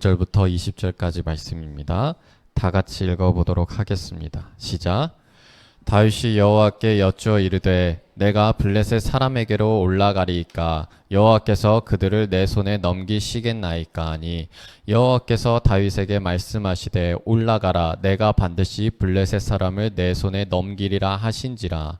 절부터 20절까지 말씀입니다. 다 같이 읽어보도록 하겠습니다. 시작. 다윗이 여호와께 여쭈어 이르되 내가 블레셋 사람에게로 올라가리이까 여호와께서 그들을 내 손에 넘기시겠나이까 하니 여호와께서 다윗에게 말씀하시되 올라가라 내가 반드시 블레셋 사람을 내 손에 넘기리라 하신지라.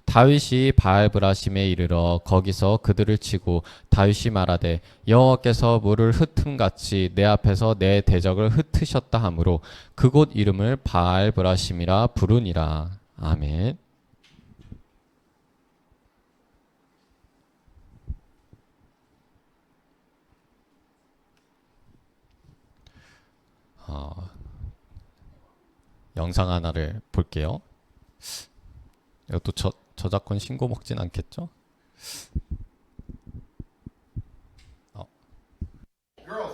다윗이 바알브라심에 이르러 거기서 그들을 치고 다윗이 말하되 여호와께서 물을 흩음같이 내 앞에서 내 대적을 흩으셨다 하므로 그곳 이름을 바알브라심이라 부르니라. 아멘. 영상 하나를 볼게요. 이것도 저작권 신고 먹진 않겠죠?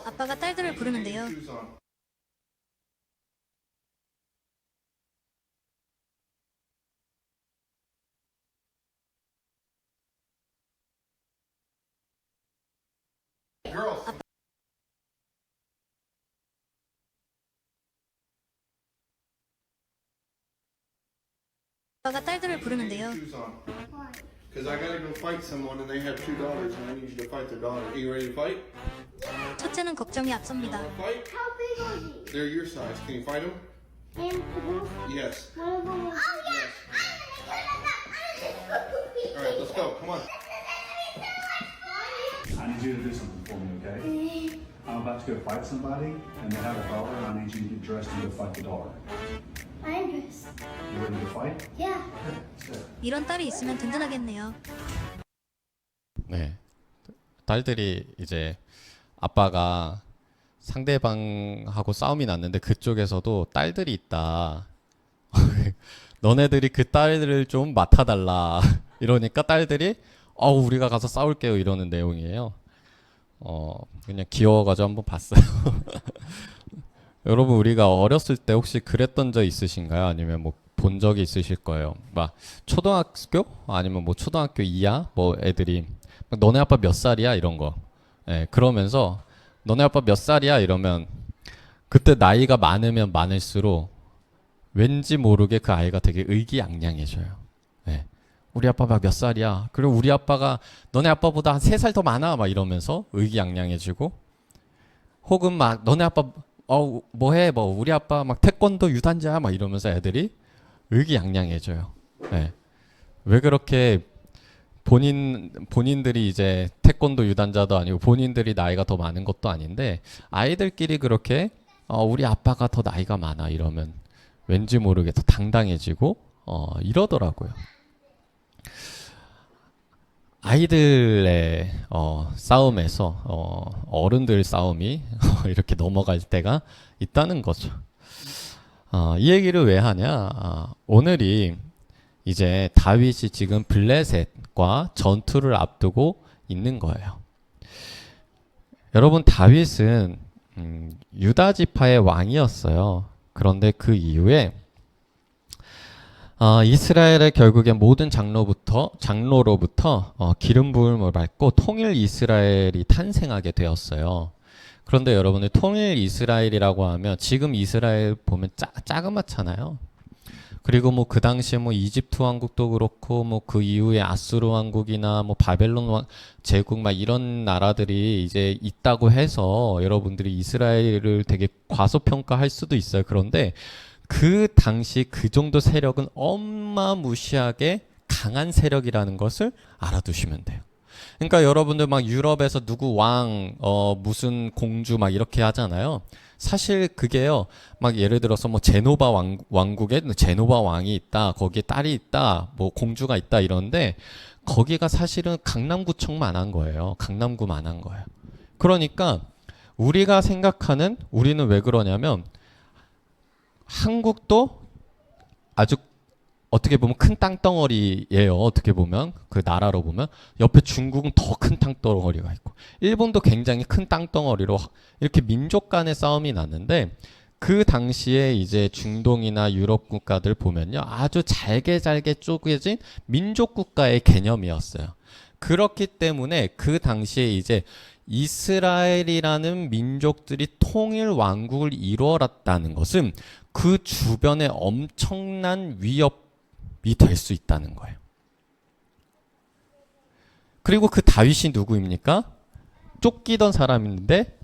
아빠가 딸들을 부르는데요. 아빠가 딸들을 부르는데요. Because I gotta go fight someone and they have two daughters and I need you to fight their daughter. Are you ready to fight? 첫째는 걱정이 앞섭니다. Fight? How big was he? They're your size. Can you fight them? And Yes. one of them was. Oh yeah! Alright, let's go. Come on. I need you to do something for me, okay? I'm about to go fight somebody, and they have a daughter, and I need you to get dressed and go fight the daughter. I'm dressed. You ready to fight? Yeah. Let's go. 이런 딸이 있으면 든든하겠네요. 네. 딸들이 이제 아빠가 상대방하고 싸움이 났는데 그쪽에서도 딸들이 있다. 너네들이 그 딸들을 좀 맡아달라. 이러니까 딸들이 우리가 가서 싸울게요. 이러는 내용이에요. 그냥 귀여워가지고 한번 봤어요. 여러분 우리가 어렸을 때 혹시 그랬던 적 있으신가요? 아니면 뭐 본 적이 있으실 거예요. 막 초등학교 아니면 뭐 초등학교 이하 뭐 애들이 너네 아빠 몇 살이야 이런 거. 예, 그러면서 너네 아빠 몇 살이야 이러면 그때 나이가 많으면 많을수록 왠지 모르게 그 아이가 되게 의기양양해져요. 예. 우리 아빠 막 몇 살이야. 그리고 우리 아빠가 너네 아빠보다 한 3살 더 많아 막 이러면서 의기양양해지고 혹은 막 너네 아빠 뭐해 뭐 우리 아빠 막 태권도 유단자야 막 이러면서 애들이 의기양양해져요. 네. 왜 그렇게 본인들이 이제 태권도 유단자도 아니고 본인들이 나이가 더 많은 것도 아닌데 아이들끼리 그렇게 우리 아빠가 더 나이가 많아 이러면 왠지 모르게 더 당당해지고 이러더라고요. 아이들의 싸움에서 어른들 싸움이 이렇게 넘어갈 때가 있다는 거죠. 이 얘기를 왜 하냐? 오늘이 이제 다윗이 지금 블레셋과 전투를 앞두고 있는 거예요. 여러분 다윗은 유다 지파의 왕이었어요. 그런데 그 이후에 이스라엘의 결국에 모든 장로로부터 기름 부음을 받고 통일 이스라엘이 탄생하게 되었어요. 그런데 여러분들 통일 이스라엘이라고 하면 지금 이스라엘 보면 짜그맣잖아요. 그리고 뭐 그 당시에 뭐 이집트 왕국도 그렇고 뭐 그 이후에 아수르 왕국이나 뭐 바벨론 제국 막 이런 나라들이 이제 있다고 해서 여러분들이 이스라엘을 되게 과소평가할 수도 있어요. 그런데 그 당시 그 정도 세력은 어마무시하게 강한 세력이라는 것을 알아두시면 돼요. 그러니까 여러분들 막 유럽에서 누구 왕, 무슨 공주 막 이렇게 하잖아요. 사실 그게요, 막 예를 들어서 뭐 제노바 왕국에 제노바 왕이 있다, 거기에 딸이 있다, 뭐 공주가 있다 이런데 거기가 사실은 강남구청만 한 거예요. 강남구만 한 거예요. 그러니까 우리가 생각하는 우리는 왜 그러냐면 한국도 아주 어떻게 보면 큰 땅덩어리예요. 어떻게 보면 그 나라로 보면 옆에 중국은 더 큰 땅덩어리가 있고 일본도 굉장히 큰 땅덩어리로 이렇게 민족 간의 싸움이 났는데 그 당시에 이제 중동이나 유럽 국가들 보면요 아주 잘게 쪼개진 민족 국가의 개념이었어요. 그렇기 때문에 그 당시에 이제 이스라엘이라는 민족들이 통일 왕국을 이루었다는 것은 그 주변에 엄청난 위협이 될 수 있다는 거예요. 그리고 그 다윗이 누구입니까? 쫓기던 사람인데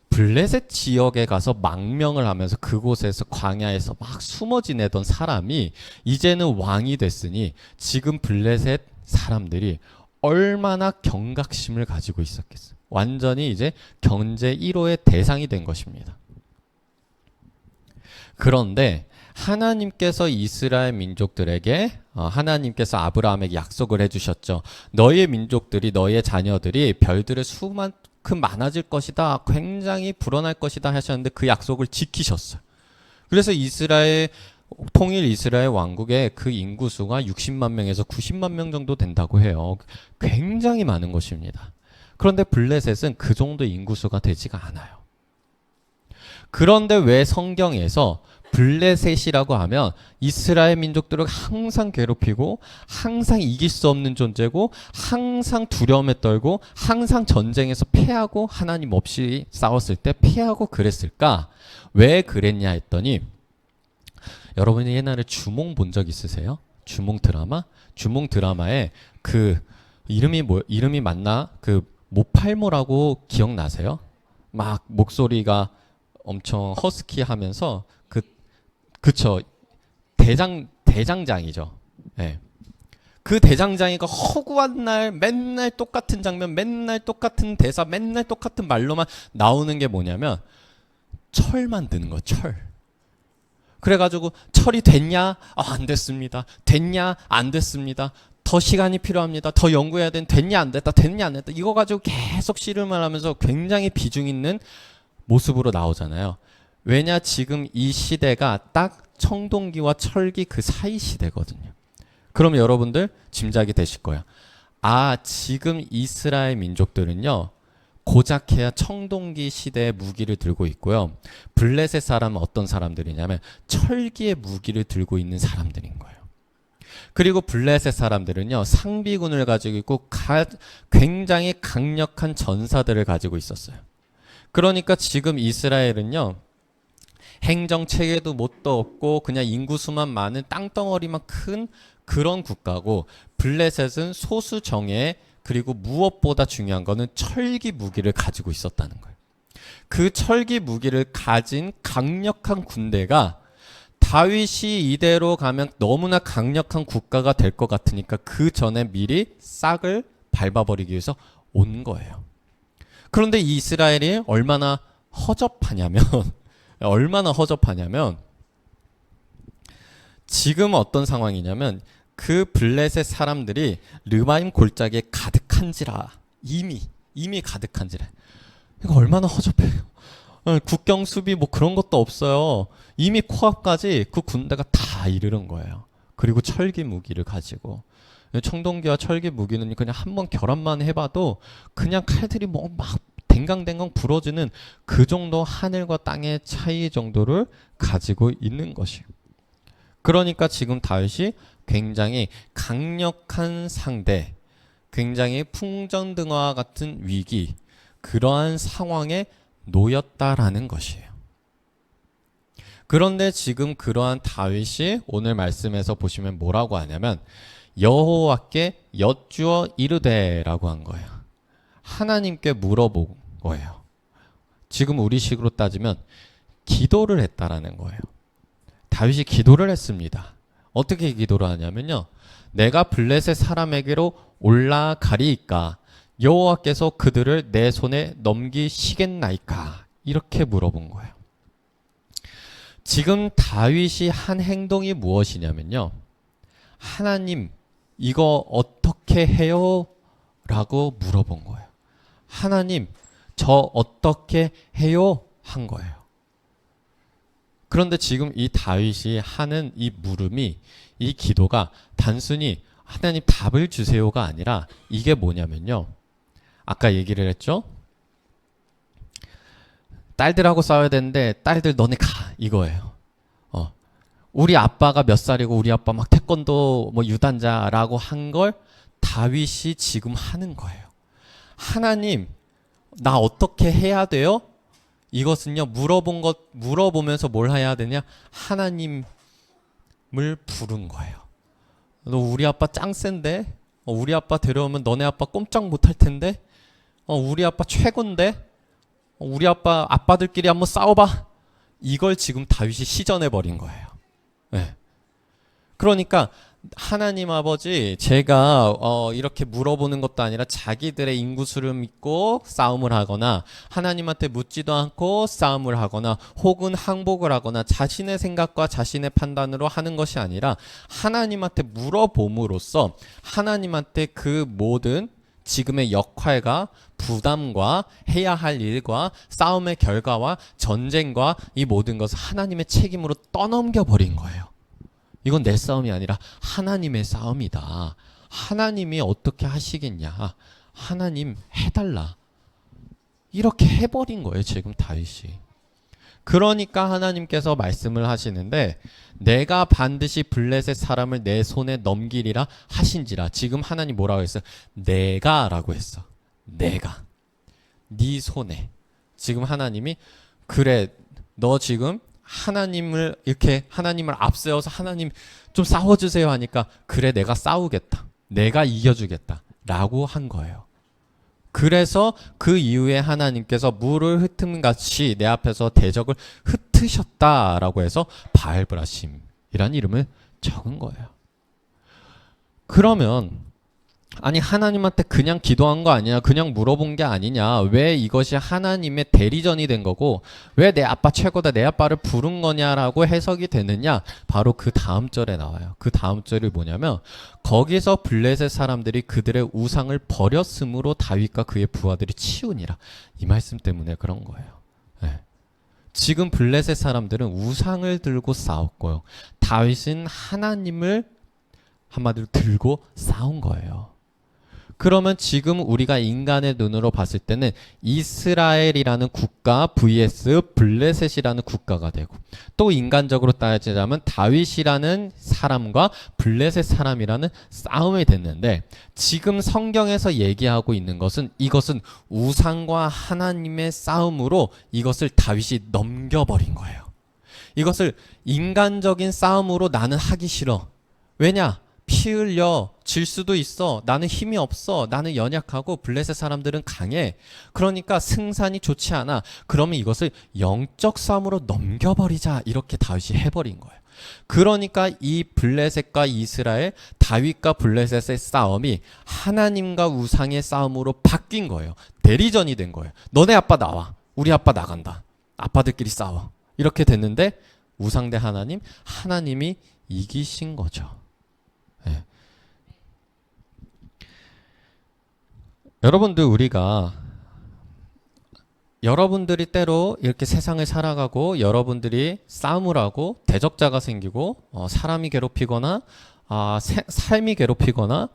블레셋 지역에 가서 망명을 하면서 그곳에서 광야에서 막 숨어 지내던 사람이 이제는 왕이 됐으니 지금 블레셋 사람들이 얼마나 경각심을 가지고 있었겠어요. 완전히 이제 경제 1호의 대상이 된 것입니다. 그런데 하나님께서 이스라엘 민족들에게 하나님께서 아브라함에게 약속을 해주셨죠. 너의 민족들이 너의 자녀들이 별들의 수만큼 많아질 것이다. 굉장히 불어날 것이다 하셨는데 그 약속을 지키셨어요. 그래서 통일 이스라엘 왕국의 그 인구수가 60만 명에서 90만 명 정도 된다고 해요. 굉장히 많은 것입니다. 그런데 블레셋은 그 정도 인구수가 되지가 않아요. 그런데 왜 성경에서 블레셋이라고 하면 이스라엘 민족들을 항상 괴롭히고 항상 이길 수 없는 존재고 항상 두려움에 떨고 항상 전쟁에서 패하고 하나님 없이 싸웠을 때 패하고 그랬을까? 왜 그랬냐 했더니 여러분이 옛날에 주몽 본 적 있으세요? 주몽 드라마? 주몽 드라마에 그 이름이 맞나? 그 모팔모라고 기억나세요? 막 목소리가 엄청 허스키하면서 그쵸. 대장장이죠. 예. 그 대장장이가 허구한 날 맨날 똑같은 장면, 맨날 똑같은 대사, 맨날 똑같은 말로만 나오는 게 뭐냐면 철 만드는 거, 철. 그래가지고 철이 됐냐? 안 됐습니다. 됐냐? 안 됐습니다. 더 시간이 필요합니다. 더 연구해야 됐냐? 안 됐다. 됐냐? 안 됐다. 이거 가지고 계속 씨름을 하면서 굉장히 비중 있는 모습으로 나오잖아요. 왜냐? 지금 이 시대가 딱 청동기와 철기 그 사이 시대거든요. 그럼 여러분들 짐작이 되실 거야. 지금 이스라엘 민족들은요. 고작해야 청동기 시대의 무기를 들고 있고요. 블레셋 사람은 어떤 사람들이냐면 철기의 무기를 들고 있는 사람들인 거예요. 그리고 블레셋 사람들은요. 상비군을 가지고 있고 굉장히 강력한 전사들을 가지고 있었어요. 그러니까 지금 이스라엘은요. 행정체계도 뭣도 없고 그냥 인구수만 많은 땅덩어리만 큰 그런 국가고 블레셋은 소수 정예 그리고 무엇보다 중요한 거는 철기 무기를 가지고 있었다는 거예요. 그 철기 무기를 가진 강력한 군대가 다윗이 이대로 가면 너무나 강력한 국가가 될 것 같으니까 그 전에 미리 싹을 밟아버리기 위해서 온 거예요. 그런데 이스라엘이 얼마나 허접하냐면 지금 어떤 상황이냐면 그 블레셋 사람들이 르바임 골짜기에 가득한지라 이미 가득한지라 이거 얼마나 허접해요. 국경 수비 뭐 그런 것도 없어요. 이미 코앞까지 그 군대가 다 이르는 거예요. 그리고 철기 무기를 가지고 청동기와 철기 무기는 그냥 한번 결합만 해봐도 그냥 칼들이 뭐 막 댕강댕강 부러지는 그 정도 하늘과 땅의 차이 정도를 가지고 있는 것이에요. 그러니까 지금 다윗이 굉장히 강력한 상대, 굉장히 풍전등화와 같은 위기, 그러한 상황에 놓였다라는 것이에요. 그런데 지금 그러한 다윗이 오늘 말씀에서 보시면 뭐라고 하냐면 여호와께 여쭈어 이르되라고 한 거예요. 하나님께 물어본 거예요. 지금 우리식으로 따지면 기도를 했다라는 거예요. 다윗이 기도를 했습니다. 어떻게 기도를 하냐면요. 내가 블레셋 사람에게로 올라가리이까 여호와께서 그들을 내 손에 넘기시겠나이까 이렇게 물어본 거예요. 지금 다윗이 한 행동이 무엇이냐면요. 하나님 이거 어떻게 해요? 라고 물어본 거예요. 하나님 저 어떻게 해요? 한 거예요. 그런데 지금 이 다윗이 하는 이 물음이 이 기도가 단순히 하나님 답을 주세요가 아니라 이게 뭐냐면요. 아까 얘기를 했죠. 딸들하고 싸워야 되는데 딸들 너네 가 이거예요. 우리 아빠가 몇 살이고 우리 아빠 막 태권도 뭐 유단자라고 한 걸 다윗이 지금 하는 거예요. 하나님 나 어떻게 해야 돼요? 이것은요, 물어보면서 뭘 해야 되냐? 하나님을 부른 거예요. 너 우리 아빠 짱 센데? 우리 아빠 데려오면 너네 아빠 꼼짝 못할 텐데? 우리 아빠 최고인데? 우리 아빠들끼리 한번 싸워봐. 이걸 지금 다윗이 시전해 버린 거예요. 네. 그러니까 하나님 아버지, 제가 이렇게 물어보는 것도 아니라 자기들의 인구수를 믿고 싸움을 하거나 하나님한테 묻지도 않고 싸움을 하거나 혹은 항복을 하거나 자신의 생각과 자신의 판단으로 하는 것이 아니라 하나님한테 물어봄으로써 하나님한테 그 모든 지금의 역할과 부담과 해야 할 일과 싸움의 결과와 전쟁과 이 모든 것을 하나님의 책임으로 떠넘겨 버린 거예요. 이건 내 싸움이 아니라 하나님의 싸움이다. 하나님이 어떻게 하시겠냐. 하나님 해달라. 이렇게 해버린 거예요, 지금 다윗이. 그러니까 하나님께서 말씀을 하시는데 내가 반드시 블레셋 사람을 내 손에 넘기리라 하신지라. 지금 하나님 뭐라고 했어요? 내가 라고 했어. 내가. 네 손에. 지금 하나님이 그래 너 지금 하나님을 이렇게 하나님을 앞세워서 하나님 좀 싸워주세요 하니까 그래 내가 싸우겠다. 내가 이겨주겠다. 라고 한 거예요. 그래서 그 이후에 하나님께서 물을 흩음 같이 내 앞에서 대적을 흩으셨다라고 해서 바알브라심이라는 이름을 적은 거예요. 그러면 아니 하나님한테 그냥 기도한 거 아니냐, 그냥 물어본 게 아니냐, 왜 이것이 하나님의 대리전이 된 거고 왜 내 아빠 최고다, 내 아빠를 부른 거냐라고 해석이 되느냐. 바로 그 다음 절에 나와요. 그 다음 절이 뭐냐면 거기서 블레셋 사람들이 그들의 우상을 버렸으므로 다윗과 그의 부하들이 치우니라. 이 말씀 때문에 그런 거예요. 네. 지금 블레셋 사람들은 우상을 들고 싸웠고요, 다윗은 하나님을 한마디로 들고 싸운 거예요. 그러면 지금 우리가 인간의 눈으로 봤을 때는 이스라엘이라는 국가 vs 블레셋이라는 국가가 되고, 또 인간적으로 따지자면 다윗이라는 사람과 블레셋 사람이라는 싸움이 됐는데, 지금 성경에서 얘기하고 있는 것은 이것은 우상과 하나님의 싸움으로 이것을 다윗이 넘겨버린 거예요. 이것을 인간적인 싸움으로 나는 하기 싫어. 왜냐? 피 흘려 질 수도 있어. 나는 힘이 없어. 나는 연약하고 블레셋 사람들은 강해. 그러니까 승산이 좋지 않아. 그러면 이것을 영적 싸움으로 넘겨버리자. 이렇게 다윗이 해버린 거예요. 그러니까 이 블레셋과 이스라엘, 다윗과 블레셋의 싸움이 하나님과 우상의 싸움으로 바뀐 거예요. 대리전이 된 거예요. 너네 아빠 나와. 우리 아빠 나간다. 아빠들끼리 싸워. 이렇게 됐는데 우상 대 하나님, 하나님이 이기신 거죠. 네. 여러분들, 여러분들이 때로 이렇게 세상을 살아가고 여러분들이 싸움을 하고 대적자가 생기고 사람이 괴롭히거나 삶이 괴롭히거나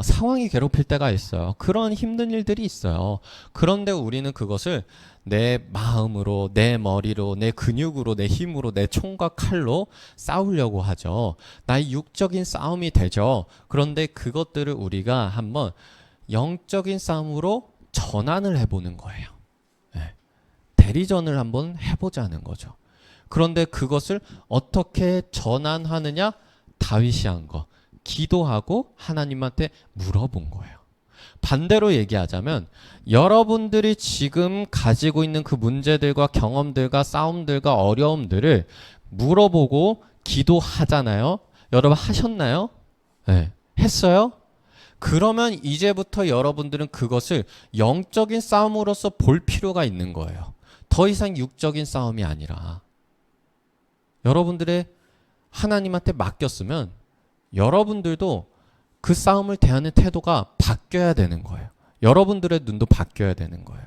상황이 괴롭힐 때가 있어요. 그런 힘든 일들이 있어요. 그런데 우리는 그것을 내 마음으로, 내 머리로, 내 근육으로, 내 힘으로, 내 총과 칼로 싸우려고 하죠. 나의 육적인 싸움이 되죠. 그런데 그것들을 우리가 한번 영적인 싸움으로 전환을 해보는 거예요. 네. 대리전을 한번 해보자는 거죠. 그런데 그것을 어떻게 전환하느냐? 다윗이 한 거. 기도하고 하나님한테 물어본 거예요. 반대로 얘기하자면 여러분들이 지금 가지고 있는 그 문제들과 경험들과 싸움들과 어려움들을 물어보고 기도하잖아요. 여러분 하셨나요? 네. 했어요? 그러면 이제부터 여러분들은 그것을 영적인 싸움으로서 볼 필요가 있는 거예요. 더 이상 육적인 싸움이 아니라 여러분들의 하나님한테 맡겼으면 여러분들도 그 싸움을 대하는 태도가 바뀌어야 되는 거예요. 여러분들의 눈도 바뀌어야 되는 거예요.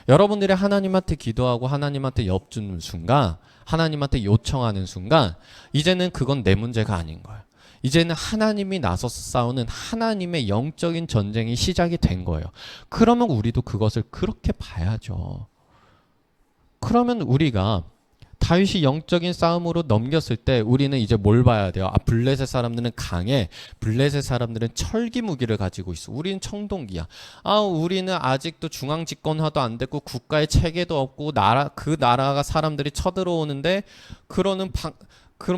여러분들이 하나님한테 기도하고 하나님한테 엽주는 순간, 하나님한테 요청하는 순간 이제는 그건 내 문제가 아닌 거예요. 이제는 하나님이 나서서 싸우는 하나님의 영적인 전쟁이 시작이 된 거예요. 그러면 우리도 그것을 그렇게 봐야죠. 그러면 우리가 다윗이 영적인 싸움으로 넘겼을 때 우리는 이제 뭘 봐야 돼요? 아, 블레셋 사람들은 강해. 블레셋 사람들은 철기 무기를 가지고 있어. 우리는 청동기야. 아, 우리는 아직도 중앙 집권화도 안 됐고 국가의 체계도 없고 그 나라가 사람들이 쳐들어오는데 그런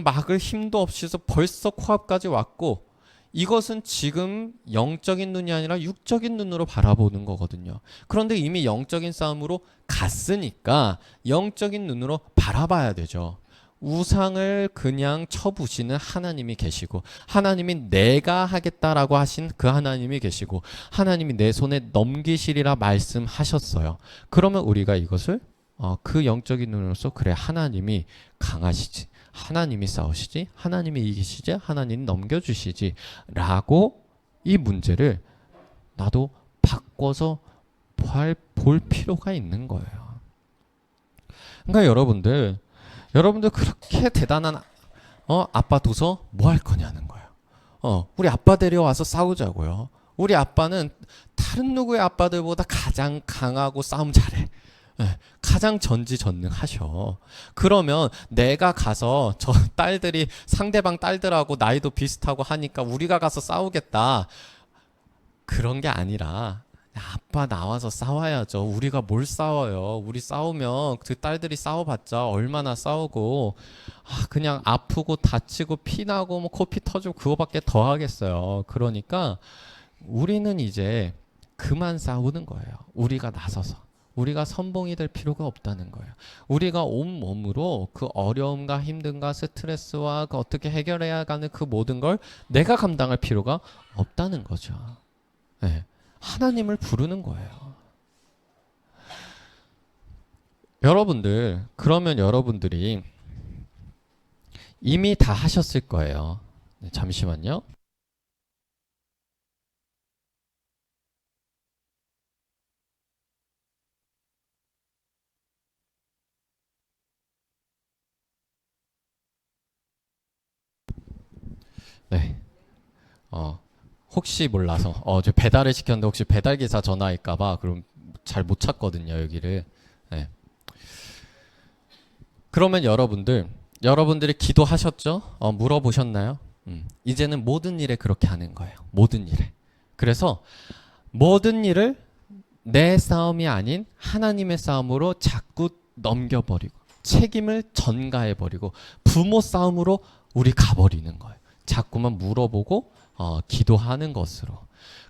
막을 힘도 없이서 벌써 코앞까지 왔고, 이것은 지금 영적인 눈이 아니라 육적인 눈으로 바라보는 거거든요. 그런데 이미 영적인 싸움으로 갔으니까 영적인 눈으로 바라봐야 되죠. 우상을 그냥 쳐부시는 하나님이 계시고, 하나님이 내가 하겠다라고 하신 그 하나님이 계시고, 하나님이 내 손에 넘기시리라 말씀하셨어요. 그러면 우리가 이것을 그 영적인 눈으로서, 그래, 하나님이 강하시지, 하나님이 싸우시지, 하나님이 이기시지, 하나님이 넘겨주시지 라고 이 문제를 나도 바꿔서 볼 필요가 있는 거예요. 그러니까 여러분들 그렇게 대단한 아빠 둬서 뭐 할 거냐는 거예요. 우리 아빠 데려와서 싸우자고요. 우리 아빠는 다른 누구의 아빠들보다 가장 강하고 싸움 잘해. 가장 전지전능하셔. 그러면 내가 가서 저 딸들이 상대방 딸들하고 나이도 비슷하고 하니까 우리가 가서 싸우겠다, 그런 게 아니라 아빠 나와서 싸워야죠. 우리가 뭘 싸워요. 우리 싸우면 그 딸들이 싸워봤자 얼마나 싸우고, 그냥 아프고 다치고 피나고 뭐 코피 터지고 그거밖에 더 하겠어요. 그러니까 우리는 이제 그만 싸우는 거예요. 우리가 나서서. 우리가 선봉이 될 필요가 없다는 거예요. 우리가 온 몸으로 그 어려움과 힘듦과 스트레스와 그 어떻게 해결해야 하는 그 모든 걸 내가 감당할 필요가 없다는 거죠. 네. 하나님을 부르는 거예요. 여러분들, 그러면 여러분들이 이미 다 하셨을 거예요. 네, 잠시만요. 네. 혹시 몰라서 저 배달을 시켰는데 혹시 배달 기사 전화할까봐 그럼 잘 못 찾거든요, 여기를. 네. 그러면 여러분들이 기도하셨죠? 물어보셨나요? 이제는 모든 일에 그렇게 하는 거예요. 모든 일에. 그래서 모든 일을 내 싸움이 아닌 하나님의 싸움으로 자꾸 넘겨버리고 책임을 전가해버리고 부모 싸움으로 우리 가버리는 거예요. 자꾸만 물어보고 기도하는 것으로.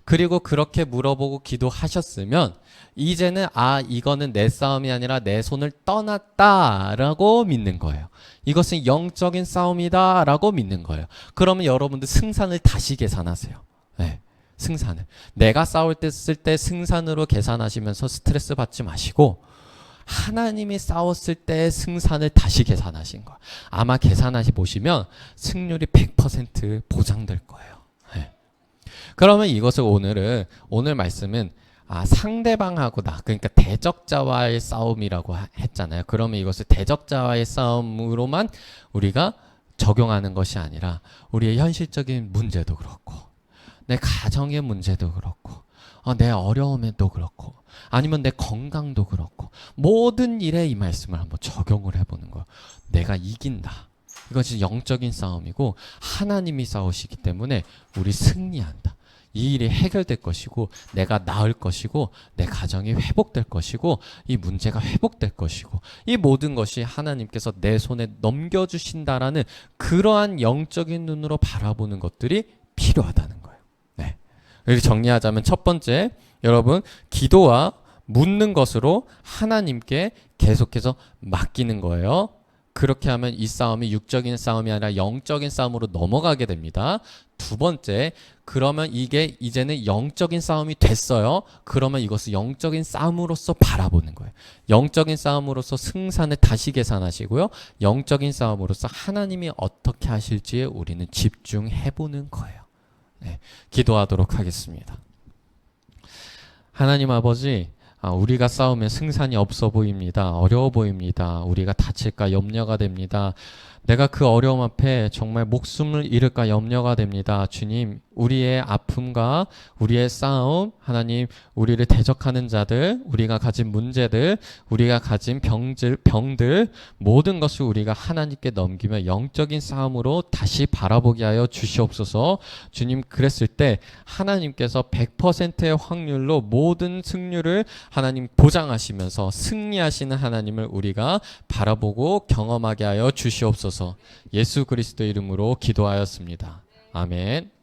그리고 그렇게 물어보고 기도하셨으면 이제는 이거는 내 싸움이 아니라 내 손을 떠났다라고 믿는 거예요. 이것은 영적인 싸움이다라고 믿는 거예요. 그러면 여러분들 승산을 다시 계산하세요. 네, 승산을. 내가 싸울 때 쓸 때 승산으로 계산하시면서 스트레스 받지 마시고, 하나님이 싸웠을 때 승산을 다시 계산하신 거예요. 아마 계산하시 보시면 승률이 100% 보장될 거예요. 네. 그러면 이것을 오늘 말씀은 상대방하고 그러니까 대적자와의 싸움이라고 했잖아요. 그러면 이것을 대적자와의 싸움으로만 우리가 적용하는 것이 아니라 우리의 현실적인 문제도 그렇고, 내 가정의 문제도 그렇고, 내 어려움에도 그렇고, 아니면 내 건강도 그렇고, 모든 일에 이 말씀을 한번 적용을 해보는 거예요. 내가 이긴다. 이것이 영적인 싸움이고 하나님이 싸우시기 때문에 우리 승리한다. 이 일이 해결될 것이고, 내가 나을 것이고, 내 가정이 회복될 것이고, 이 문제가 회복될 것이고, 이 모든 것이 하나님께서 내 손에 넘겨주신다라는 그러한 영적인 눈으로 바라보는 것들이 필요하다는 거예요. 네. 이렇게 정리하자면 첫 번째, 여러분, 기도와 묻는 것으로 하나님께 계속해서 맡기는 거예요. 그렇게 하면 이 싸움이 육적인 싸움이 아니라 영적인 싸움으로 넘어가게 됩니다. 두 번째, 그러면 이게 이제는 영적인 싸움이 됐어요. 그러면 이것을 영적인 싸움으로서 바라보는 거예요. 영적인 싸움으로서 승산을 다시 계산하시고요. 영적인 싸움으로서 하나님이 어떻게 하실지에 우리는 집중해보는 거예요. 네, 기도하도록 하겠습니다. 하나님 아버지, 우리가 싸우면 승산이 없어 보입니다. 어려워 보입니다. 우리가 다칠까 염려가 됩니다. 내가 그 어려움 앞에 정말 목숨을 잃을까 염려가 됩니다. 주님, 우리의 아픔과 우리의 싸움, 하나님, 우리를 대적하는 자들, 우리가 가진 문제들, 우리가 가진 병들, 모든 것을 우리가 하나님께 넘기며 영적인 싸움으로 다시 바라보게 하여 주시옵소서. 주님, 그랬을 때 하나님께서 100%의 확률로 모든 승률을 하나님 보장하시면서 승리하시는 하나님을 우리가 바라보고 경험하게 하여 주시옵소서. 예수 그리스도 이름으로 기도하였습니다. 아멘.